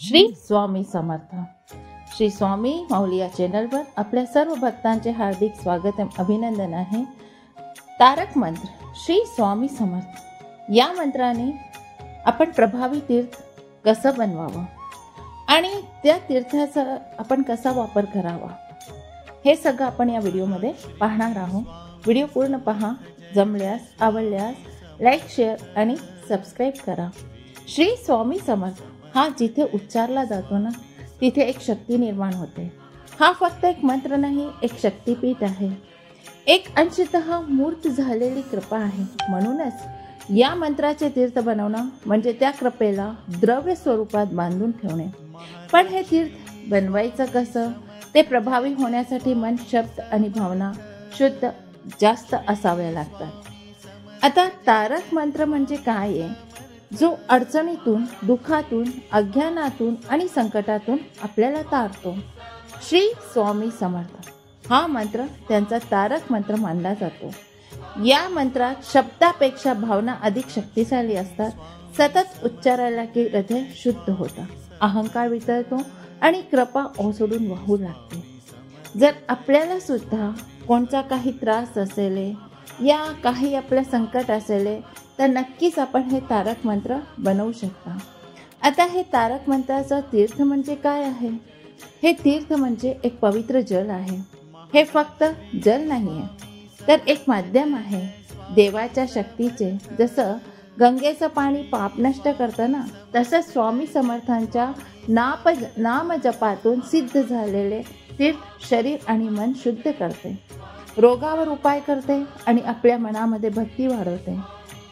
श्री स्वामी समर्थ. श्री स्वामी माऊली या चॅनलवर आपल्या सर्व भक्तांचे हार्दिक स्वागत अभिनंदन आहे. तारक मंत्र श्री स्वामी समर्थ या मंत्राने आपण प्रभावी तीर्थ कसं बनवावं आणि त्या तीर्थाचा आपण कसा वापर करावा हे सगळं आपण या व्हिडिओमध्ये पाहणार आहोत. व्हिडिओ पूर्ण पहा. जमल्यास आवडल्यास लाईक शेअर आणि सबस्क्राईब करा. श्री स्वामी समर्थ हा जिथे उच्चारला जातो ना तिथे एक शक्ती निर्माण होते. हा फक्त एक मंत्र नाही, एक शक्तिपीठ आहे, एक अंशतः मूर्त झालेली कृपा आहे. म्हणूनच या मंत्राचे तीर्थ बनवणं म्हणजे त्या कृपेला द्रव्य स्वरूपात बांधून ठेवणे. पण हे तीर्थ बनवायचं कसं ते प्रभावी होण्यासाठी मन, शब्द आणि भावना शुद्ध जास्त असाव्या लागतात. आता तारक मंत्र म्हणजे काय आहे? जो अडचणीतून, दुःखातून, अज्ञानातून आणि संकटातून आपल्याला तारतो. श्री स्वामी समर्थ हा मंत्र त्यांचा तारक मंत्र मानला जातो. या मंत्रात शब्दापेक्षा भावना अधिक शक्तिशाली असतात. सतत उच्चारायला की हृदय शुद्ध होतं, अहंकार वितळतो आणि कृपा ओसडून वाहू लागते. जर आपल्याला सुद्धा कोणता काही त्रास असेल या काही आपलं संकट असेल तर नक्कीच आपण हे तारक मंत्र बनवू शकता. आता हे तारक मंत्राचं तीर्थ म्हणजे काय आहे? हे तीर्थ म्हणजे एक पवित्र जल आहे. हे फक्त जल नाही आहे तर एक माध्यम आहे देवाच्या शक्तीचे. जसं गंगेचं पाणी पाप नष्ट करतं ना, तसंच स्वामी समर्थांच्या नाम जपातून सिद्ध झालेले तीर्थ शरीर आणि मन शुद्ध करते, रोगावर उपाय करते आणि आपल्या मनामध्ये भक्ती वाढवते.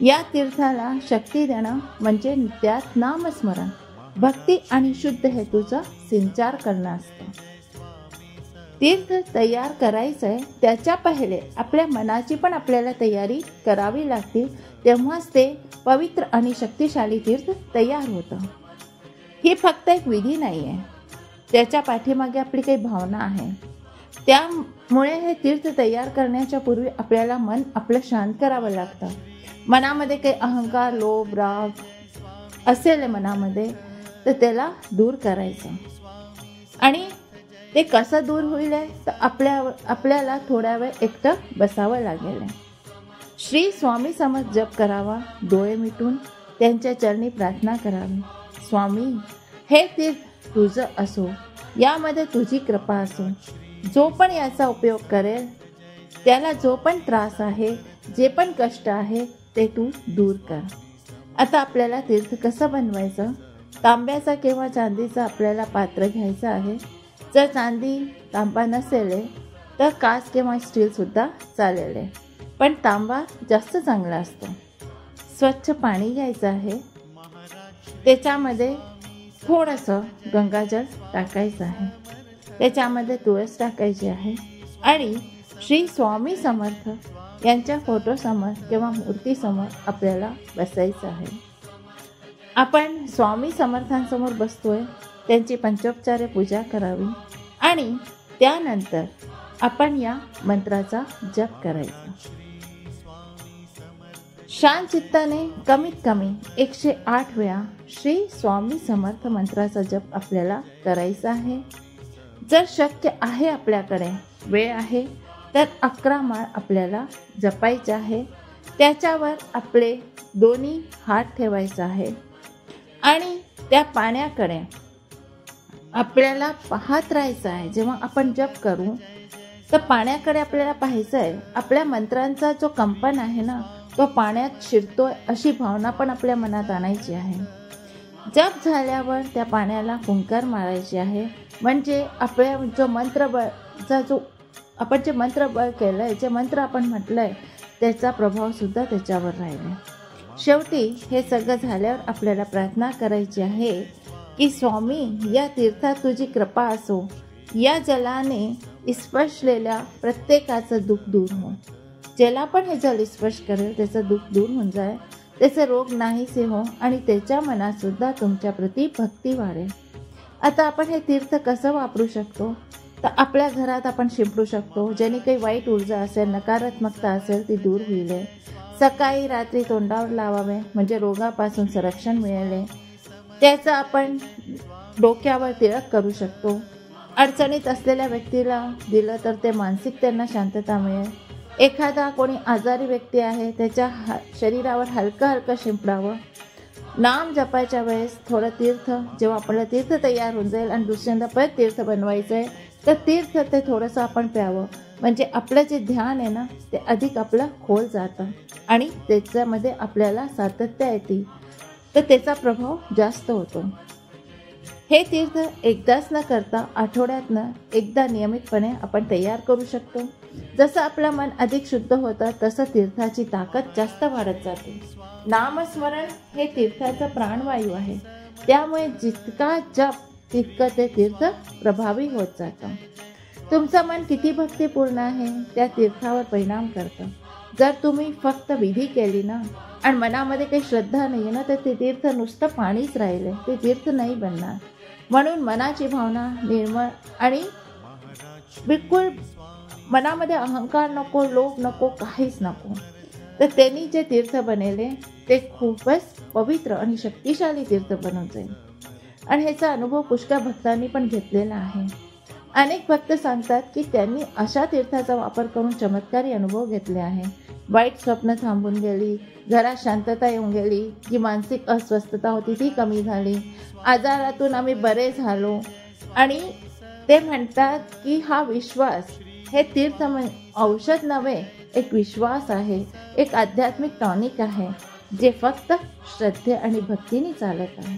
या तीर्थाला शक्ती देणं म्हणजे त्यात नामस्मरण, भक्ती आणि शुद्ध हेतूचा सिंचार करणं असतं. तीर्थ तयार करायचंय त्याच्या पहिले आपल्या मनाची पण आपल्याला तयारी करावी लागते. तेव्हाच ते पवित्र आणि शक्तिशाली तीर्थ तयार होतं. ही फक्त एक विधी नाही आहे, त्याच्या पाठीमागे आपली काही भावना आहे. त्यामुळे हे तीर्थ तयार करण्याच्या पूर्वी आपल्याला मन आपलं शांत करावं लागतं. मनामध्ये काही अहंकार, लोभ, राग असेल मनामध्ये तर त्याला दूर करायचं. आणि ते कसं दूर होईल तर आपल्याला थोड्या वेळ एकटं बसावं लागेल. श्री स्वामी समर्थ जप करावा, डोळे मिटून त्यांच्या चरणी प्रार्थना करावी. स्वामी, हे तीर्थ तुझं असो, यामध्ये तुझी कृपा असो. जो पण याचा उपयोग करेल त्याला जो पण त्रास आहे, जे पण कष्ट आहे ते तू दूर कर. आता आपल्याला तीर्थ कसं बनवायचं? तांब्याचा किंवा चांदीचा आपल्याला पात्र घ्यायचं आहे. जर चांदी, तांबा नसेल तर काच किंवा स्टीलसुद्धा चालेल, पण तांबा जास्त चांगला असतो. स्वच्छ पाणी घ्यायचं आहे, त्याच्यामध्ये थोडंसं गंगाजल टाकायचं आहे, त्याच्यामध्ये तुळस टाकायची आहे आणि श्री स्वामी समर्थ यांच्या फोटोसमोर किंवा मूर्तीसमोर आपल्याला बसायचं आहे. आपण स्वामी समर्थांसमोर बसतोय, त्यांची पंचोपचारे पूजा करावी आणि त्यानंतर आपण या मंत्राचा जप करायचा. शांत चित्ताने कमीत कमी 108 वेळा श्री स्वामी समर्थ मंत्राचा जप आपल्याला करायचा आहे. जर शक्य आहे, आपल्याकडे वेळ आहे तर 11 माळ आपल्याला जपायचे आहे. त्याच्यावर आपले दोन्ही हात ठेवायचे आहे आणि त्या पाण्याकडे आपल्याला पाहत राहायचं आहे. जेव्हा आपण जप करू तर पाण्याकडे आपल्याला पाहायचं आहे. आपल्या मंत्रांचा जो कंपन आहे ना तो पाण्यात शिरतोय अशी भावना पण आपल्या मनात आणायची आहे. जप झाल्यावर त्या पाण्याला फुंकर मारायची आहे. म्हणजे आपल्या जो मंत्रबळचा जो आपण जे मंत्र बळ केलंय, जे मंत्र आपण म्हटलंय त्याचा प्रभाव सुद्धा त्याच्यावर राहिला. शेवटी हे सगळं झाल्यावर आपल्याला प्रार्थना करायची आहे की स्वामी, या तीर्थात तुझी कृपा असो. या जलाने स्पर्शलेल्या प्रत्येकाचं दुःख दूर हो. ज्याला पण हे जल स्पर्श करेल त्याचं दुःख दूर होऊन जाईल, त्याचे रोग नाहीसे हो आणि त्याच्या मनात सुद्धा तुमच्या प्रती भक्ती वाढेल. आता आपण हे तीर्थ कसं वापरू शकतो? तर आपल्या घरात आपण शिंपडू शकतो. ज्याने काही वाईट ऊर्जा असेल, नकारात्मकता असेल ती दूर होईल. सकाळी रात्री तोंडावर लावावे म्हणजे रोगापासून संरक्षण मिळेल. त्याचं आपण डोक्यावर तिळक करू शकतो. अडचणीत असलेल्या व्यक्तीला दिलं तर ते मानसिक त्यांना शांतता मिळेल. एखादा कोणी आजारी व्यक्ती आहे त्याच्या शरीरावर हलकं हलकं शिंपडावं. नाम जपायच्या वेळेस थोडं तीर्थ, जेव्हा आपल्याला तीर्थ तयार होऊन जाईल आणि दुसऱ्यांदा परत तीर्थ बनवायचं आहे तर तीर्थ ते थोडंसं आपण प्यावं. म्हणजे आपलं जे ध्यान आहे ना ते अधिक आपलं खोल जातं आणि त्याच्यामध्ये आपल्याला सातत्य येते, तर त्याचा प्रभाव जास्त होतो. हे तीर्थ एकदाच न करता आठवड्यातनं एकदा नियमितपणे आपण तयार करू शकतो. जसं आपलं मन अधिक शुद्ध होतं तसं तीर्थाची ताकद जास्त वाढत जाते. नामस्मरण हे तीर्थाचं प्राणवायू आहे. त्यामुळे जितका जप तितकं ते तीर्थ प्रभावी होत जातं. तुमचं मन किती भक्तिपूर्ण आहे त्या तीर्थावर परिणाम करतं. जर तुम्ही फक्त विधी केली ना आणि मनामध्ये काही श्रद्धा नाही आहे ना तर ते तीर्थ नुसतं पाणीच राहिले, ते तीर्थ नाही बनणार. म्हणून मनाची भावना निर्मळ आणि बिलकुल मनामध्ये अहंकार नको, लोभ नको, काहीच नको, तर त्यांनी जे तीर्थ बनवले ते खूपच पवित्र आणि शक्तिशाली तीर्थ बनून जाईल. आणि ह्याचा अनुभव पुष्कळ भक्तांनी पण घेतलेला आहे. अनेक भक्त सांगतात की त्यांनी अशा तीर्थाचा वापर करून चमत्कारी अनुभव घेतले आहे. वाईट स्वप्न थांबून गेली, घरात शांतता येऊन गेली, जी मानसिक अस्वस्थता होती ती कमी झाली, आजारातून आम्ही बरे झालो. आणि ते म्हणतात की हा विश्वास, हे तीर्थ औषध नव्हे, एक विश्वास आहे, एक आध्यात्मिक टॉनिक आहे जे फक्त श्रद्धे आणि भक्तीने चालत आहे.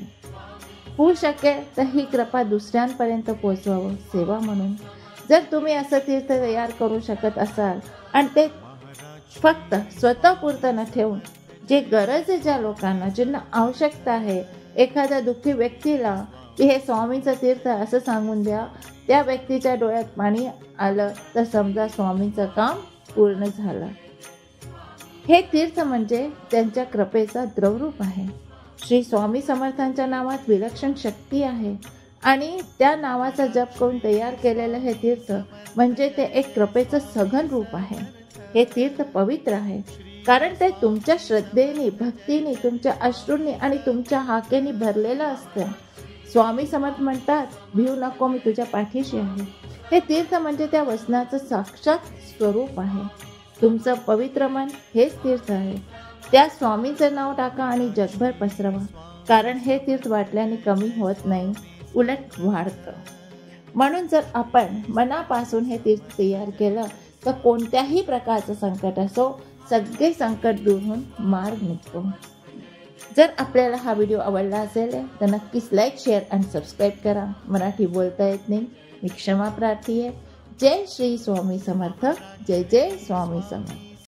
होऊ शकेल तर ही कृपा दुसऱ्यांपर्यंत पोचवावं सेवा म्हणून. जर तुम्ही असं तीर्थ तयार करू शकत असाल आणि ते फक्त स्वतःपुरतं न ठेवून जे गरज आहे, ज्या लोकांना ज्यांना आवश्यकता आहे, एखाद्या दुःखी व्यक्तीला की हे स्वामींचं तीर्थ असं सांगून द्या, त्या व्यक्तीच्या डोळ्यात पाणी आलं तर समजा स्वामींचं काम पूर्ण झालं. हे तीर्थ म्हणजे त्यांच्या कृपेचा द्रवरूप आहे. श्री स्वामी समर्थांच्या नावात विलक्षण शक्ती आहे आणि त्या नावाचा जप करून तयार केलेलं हे तीर्थ म्हणजे ते एक कृपेचं सघन रूप आहे. हे तीर्थ पवित्र आहे कारण ते तुमच्या श्रद्धेने, भक्तीने, तुमच्या अश्रूंनी आणि तुमच्या हाकेने भरलेलं असतं. स्वामी समर्थ म्हणतात, भिऊ नको, मी तुझ्या पाठीशी आहे. हे तीर्थ म्हणजे त्या वचनाचं साक्षात स्वरूप आहे. तुमचं पवित्र मन हेच तीर्थ आहे. त्या स्वामींचं नाव टाका आणि जगभर पसरवा, कारण हे तीर्थ वाटल्याने कमी होत नाही, उलट वाढतं. म्हणून जर आपण मनापासून हे तीर्थ तयार केलं तर कोणत्याही प्रकारचं संकट असो, सगळे संकट दूर होऊन मार्ग निघतो. जर आपल्याला हा व्हिडिओ आवडला असेल तर नक्कीच लाईक, शेअर आणि सबस्क्राईब करा. मराठी बोलता येत नाही, मी क्षमा प्रार्थी आहे. जय श्री स्वामी समर्थ. जय जय स्वामी समर्थ.